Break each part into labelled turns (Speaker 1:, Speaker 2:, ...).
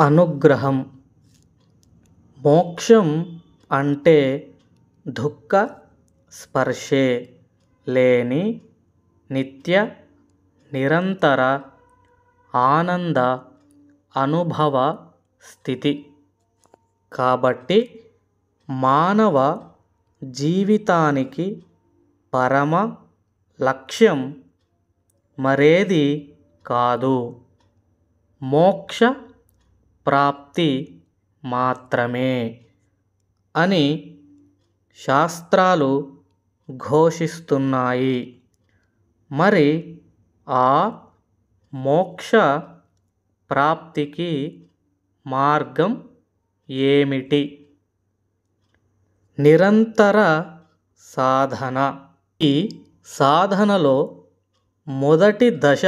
Speaker 1: అనుగ్రహం. మోక్షం అంటే దుఃఖ స్పర్శే లేని నిత్య నిరంతర ఆనంద అనుభవ స్థితి. కాబట్టి మానవ జీవితానికి పరమ లక్ష్యం మరేది కాదు, మోక్ష ప్రాప్తి మాత్రమే అని శాస్త్రాలు ఘోషిస్తున్నాయి. మరి ఆ మోక్ష ప్రాప్తికి మార్గం ఏమిటి? నిరంతర సాధన. ఈ సాధనలో మొదటి దశ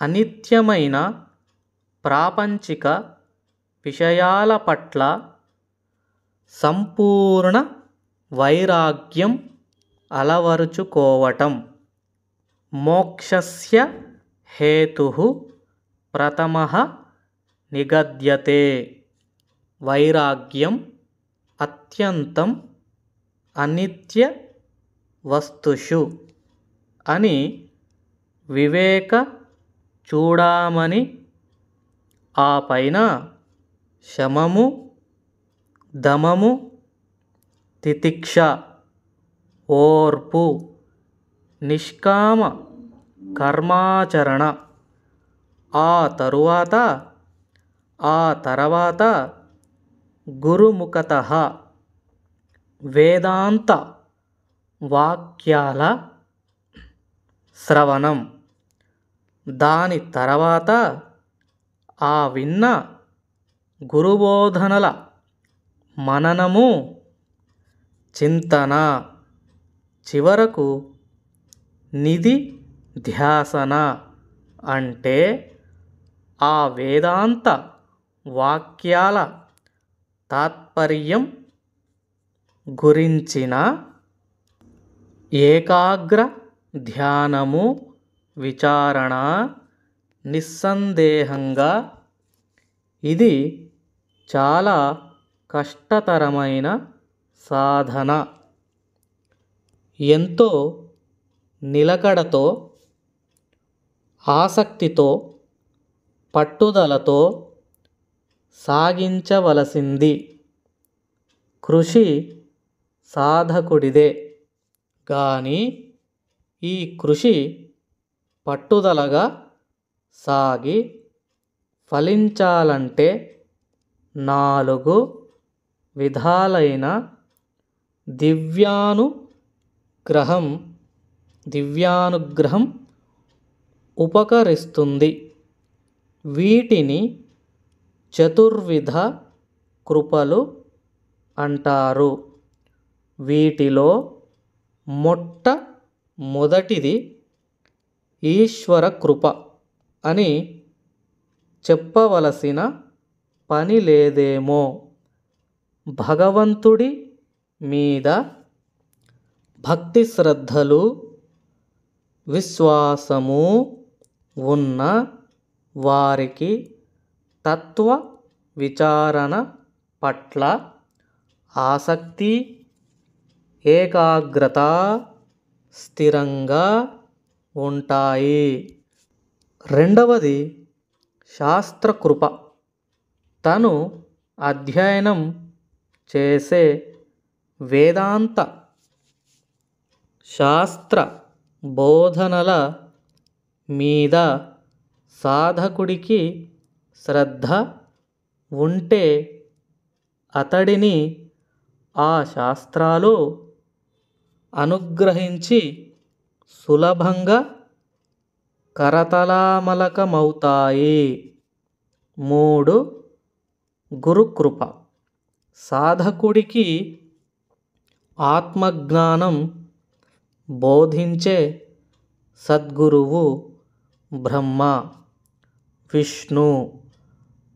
Speaker 1: అనిత్యమైన ప్రాపంచిక విషయాల పట్ల సంపూర్ణ వైరాగ్యం అలవరుచుకోవటం. మోక్షస్య హేతుః ప్రథమః నిగద్యతే. వైరాగ్యం అత్యంతం అనిత్య వస్తుషు అని వివేక చూడామణి. ఆ పైన శమము, దమము, తితిక్ష ఓర్పు, నిష్కామ కర్మాచరణ. ఆ తర్వాత గురుముఖతః వేదాంత వాక్యాల శ్రవణం. దాని తర్వాత ఆ విన్న గురుబోధనల మననము, చింతన. చివరకు నిధి ధ్యాసన అంటే ఆ వేదాంత వాక్యాల తాత్పర్యం గురించిన ఏకాగ్ర ధ్యానము, విచారణ. నిస్సందేహంగా ఇది చాలా కష్టతరమైన సాధన. ఎంతో నిలకడతో, ఆసక్తితో, పట్టుదలతో సాగించవలసింది. కృషి సాధకుడిదే గాని ఈ కృషి పట్టుదలగా సాగి ఫలించాలంటే 4 విధాలైన దివ్యానుగ్రహం ఉపకరిస్తుంది. వీటిని చతుర్విధ కృపలు అంటారు. వీటిలో మొట్టమొదటిది ఈశ్వర కృప అని చెప్పవలసిన పని లేదేమో. భగవంతుడి మీద భక్తి శ్రద్ధలు, విశ్వాసము ఉన్న వారికి తత్వ విచారణ పట్ల ఆసక్తి, ఏకాగ్రత స్థిరంగా ఉంటాయి. రెండవది శాస్త్రకృప. తను అధ్యయనం చేసే వేదాంత శాస్త్ర బోధనల మీద సాధకుడికి శ్రద్ధ ఉంటే అతడిని ఆ శాస్త్రాలు అనుగ్రహించి సులభంగా కరతలామలకమవుతాయి. 3 గురుకృప. సాధకుడికి ఆత్మజ్ఞానం బోధించే సద్గురువు బ్రహ్మ, విష్ణు,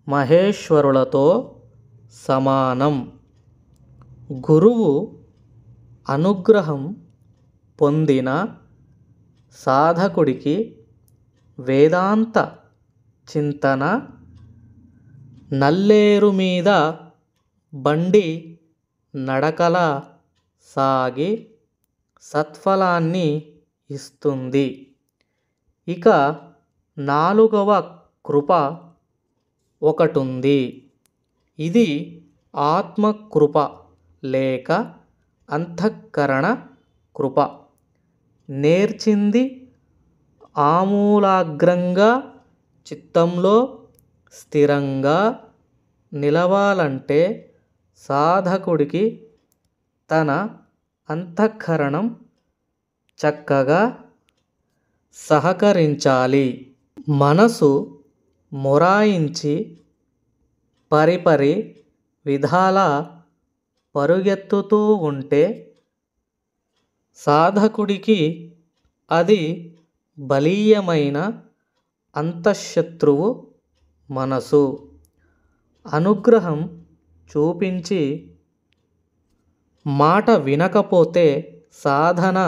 Speaker 1: మహేశ్వరులతో సమానం. గురువు అనుగ్రహం పొందిన సాధకుడికి వేదాంత చింతన నల్లేరు మీద బండి నడకల సాగి సత్ఫలాన్ని ఇస్తుంది. ఇక 4వ కృప ఒకటుంది. ఇది ఆత్మకృప లేక అంతఃకరణ కృప. నేర్చింది ఆమూలాగ్రంగా చిత్తంలో స్థిరంగా నిలవాలంటే సాధకుడికి తన అంతఃకరణం చక్కగా సహకరించాలి. మనసు మొరాయించి పరిపరి విధాల పరుగెత్తుతూ ఉంటే సాధకుడికి అది బలీయమైన అంతఃశత్రువు మనసు. అనుగ్రహం చూపించి మాట వినకపోతే సాధన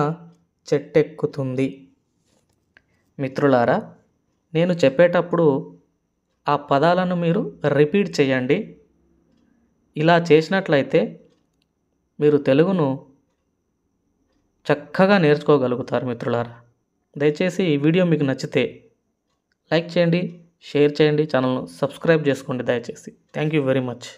Speaker 1: చెట్టెక్కుతుంది. మిత్రులారా, నేను చెప్పేటప్పుడు ఆ పదాలను మీరు రిపీట్ చేయండి. ఇలా చేసినట్లయితే మీరు తెలుగును చక్కగా నేర్చుకోగలుగుతారు మిత్రులారా. దయచేసి ఈ వీడియో మీకు నచ్చితే లైక్ చేయండి, షేర్ చేయండి, ఛానల్ను సబ్స్క్రైబ్ చేసుకోండి దయచేసి. Thank you very much.